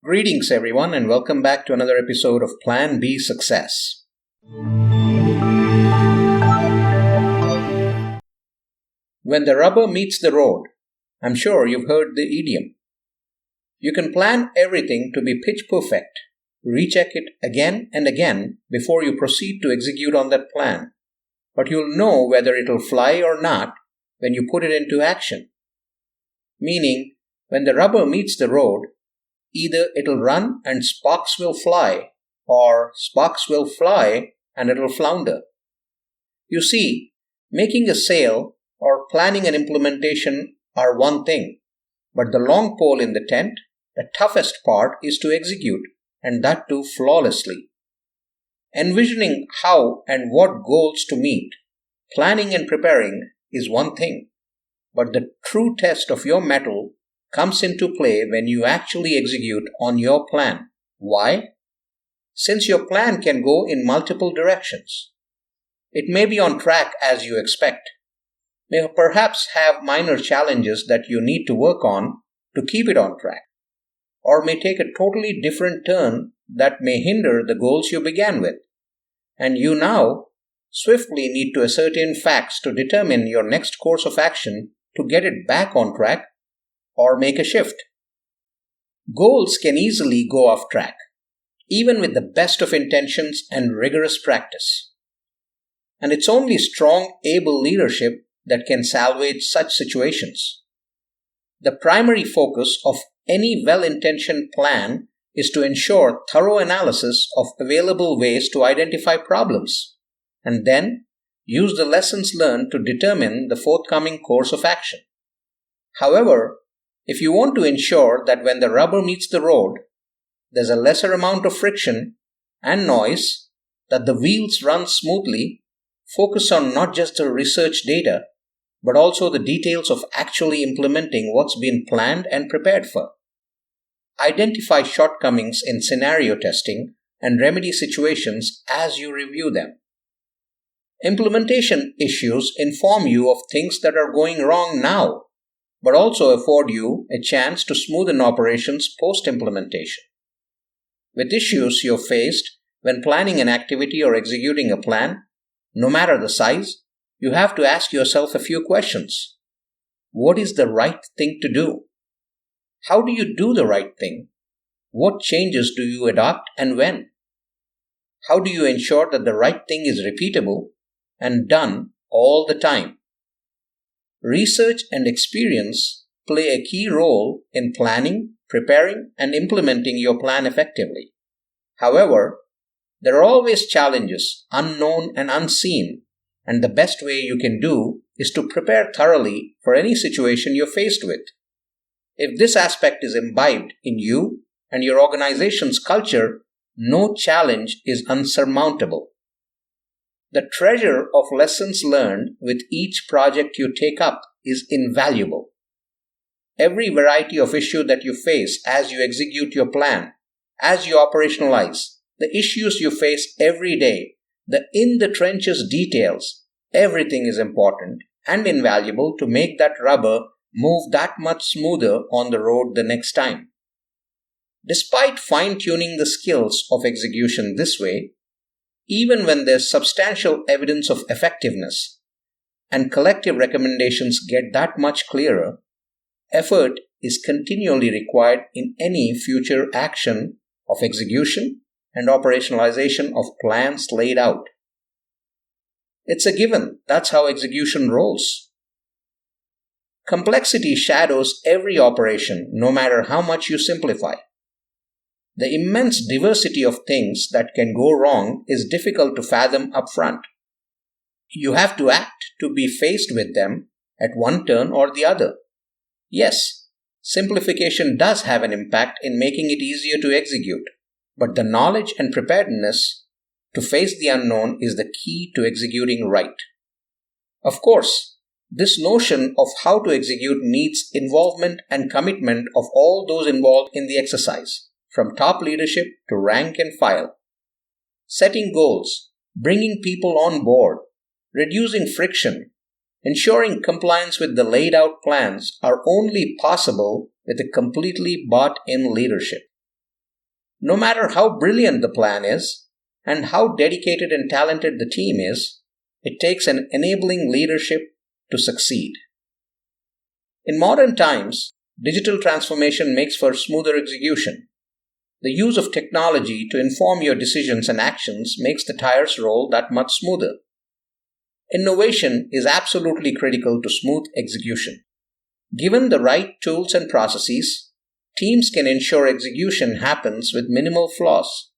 Greetings, everyone, and welcome back to another episode of Plan B Success. When the rubber meets the road, I'm sure you've heard the idiom. You can plan everything to be pitch perfect, recheck it again and again before you proceed to execute on that plan, but you'll know whether it'll fly or not when you put it into action. Meaning, when the rubber meets the road, either it'll run and sparks will fly, or sparks will fly and it'll flounder. You see, making a sale or planning an implementation are one thing, but the long pole in the tent, the toughest part is to execute, and that too flawlessly. Envisioning how and what goals to meet, planning and preparing is one thing, but the true test of your mettle comes into play when you actually execute on your plan. Why? Since your plan can go in multiple directions. It may be on track as you expect, may perhaps have minor challenges that you need to work on to keep it on track, or may take a totally different turn that may hinder the goals you began with, and you now swiftly need to ascertain facts to determine your next course of action to get it back on track or make a shift. Goals can easily go off track, even with the best of intentions and rigorous practice. And it's only strong, able leadership that can salvage such situations. The primary focus of any well-intentioned plan is to ensure thorough analysis of available ways to identify problems, and then use the lessons learned to determine the forthcoming course of action. However, if you want to ensure that when the rubber meets the road, there's a lesser amount of friction and noise, that the wheels run smoothly, focus on not just the research data, but also the details of actually implementing what's been planned and prepared for. Identify shortcomings in scenario testing and remedy situations as you review them. Implementation issues inform you of things that are going wrong now, but also afford you a chance to smoothen operations post-implementation. With issues you're faced when planning an activity or executing a plan, no matter the size, you have to ask yourself a few questions. What is the right thing to do? How do you do the right thing? What changes do you adopt and when? How do you ensure that the right thing is repeatable and done all the time? Research and experience play a key role in planning, preparing, and implementing your plan effectively. However, there are always challenges, unknown and unseen, and the best way you can do is to prepare thoroughly for any situation you're faced with. If this aspect is imbibed in you and your organization's culture, no challenge is unsurmountable. The treasure of lessons learned with each project you take up is invaluable. Every variety of issue that you face as you execute your plan, as you operationalize, the issues you face every day, the in-the-trenches details, everything is important and invaluable to make that rubber move that much smoother on the road the next time. Despite fine-tuning the skills of execution this way, even when there's substantial evidence of effectiveness and collective recommendations get that much clearer, effort is continually required in any future action of execution and operationalization of plans laid out. It's a given. That's how execution rolls. Complexity shadows every operation, no matter how much you simplify. The immense diversity of things that can go wrong is difficult to fathom upfront. You have to act to be faced with them at one turn or the other. Yes, simplification does have an impact in making it easier to execute, but the knowledge and preparedness to face the unknown is the key to executing right. Of course, this notion of how to execute needs involvement and commitment of all those involved in the exercise, from top leadership to rank and file. Setting goals, bringing people on board, reducing friction, ensuring compliance with the laid out plans are only possible with a completely bought-in leadership. No matter how brilliant the plan is and how dedicated and talented the team is, it takes an enabling leadership to succeed. In modern times, digital transformation makes for smoother execution. The use of technology to inform your decisions and actions makes the tires roll that much smoother. Innovation is absolutely critical to smooth execution. Given the right tools and processes, teams can ensure execution happens with minimal flaws.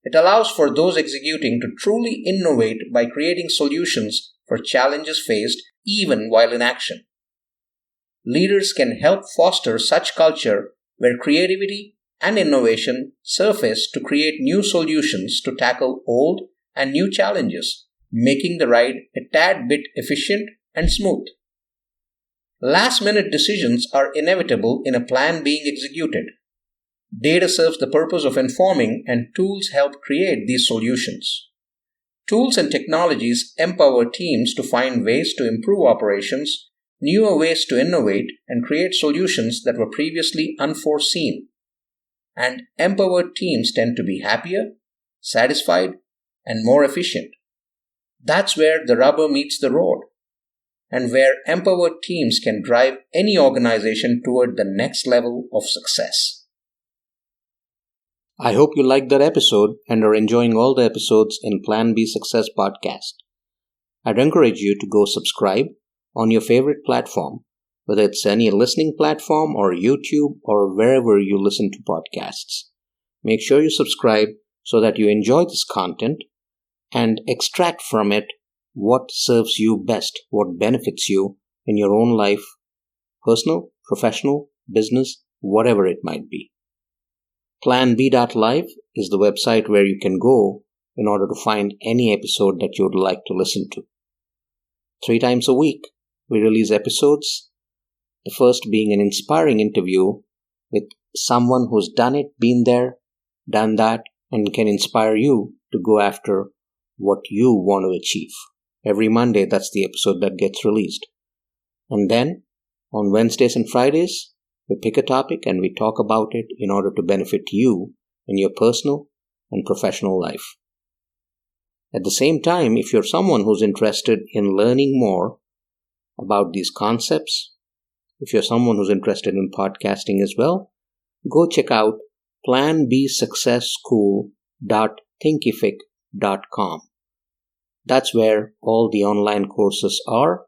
It allows for those executing to truly innovate by creating solutions for challenges faced even while in action. Leaders can help foster such culture where creativity and innovation surface to create new solutions to tackle old and new challenges, making the ride a tad bit efficient and smooth. Last-minute decisions are inevitable in a plan being executed. Data serves the purpose of informing, and tools help create these solutions. Tools and technologies empower teams to find ways to improve operations, newer ways to innovate, and create solutions that were previously unforeseen. And empowered teams tend to be happier, satisfied, and more efficient. That's where the rubber meets the road, and where empowered teams can drive any organization toward the next level of success. I hope you liked that episode and are enjoying all the episodes in Plan B Success podcast. I'd encourage you to go subscribe on your favorite platform, whether it's any listening platform or YouTube or wherever you listen to podcasts. Make sure you subscribe so that you enjoy this content and extract from it what serves you best, what benefits you in your own life, personal, professional, business, whatever it might be. PlanB.live is the website where you can go in order to find any episode that you would like to listen to. 3 times a week, we release episodes, the first being an inspiring interview with someone who's done it, been there, done that, and can inspire you to go after what you want to achieve. Every Monday, that's the episode that gets released. And then, on Wednesdays and Fridays, we pick a topic and we talk about it in order to benefit you in your personal and professional life. At the same time, if you're someone who's interested in learning more about these concepts, if you're someone who's interested in podcasting as well, go check out planbsuccessschool.thinkific.com. That's where all the online courses are.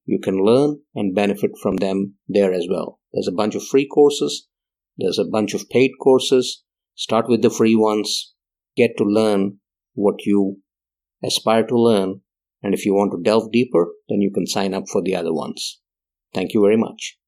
You can learn and benefit from them there as well. There's a bunch of free courses. There's a bunch of paid courses. Start with the free ones. Get to learn what you aspire to learn. And if you want to delve deeper, then you can sign up for the other ones. Thank you very much.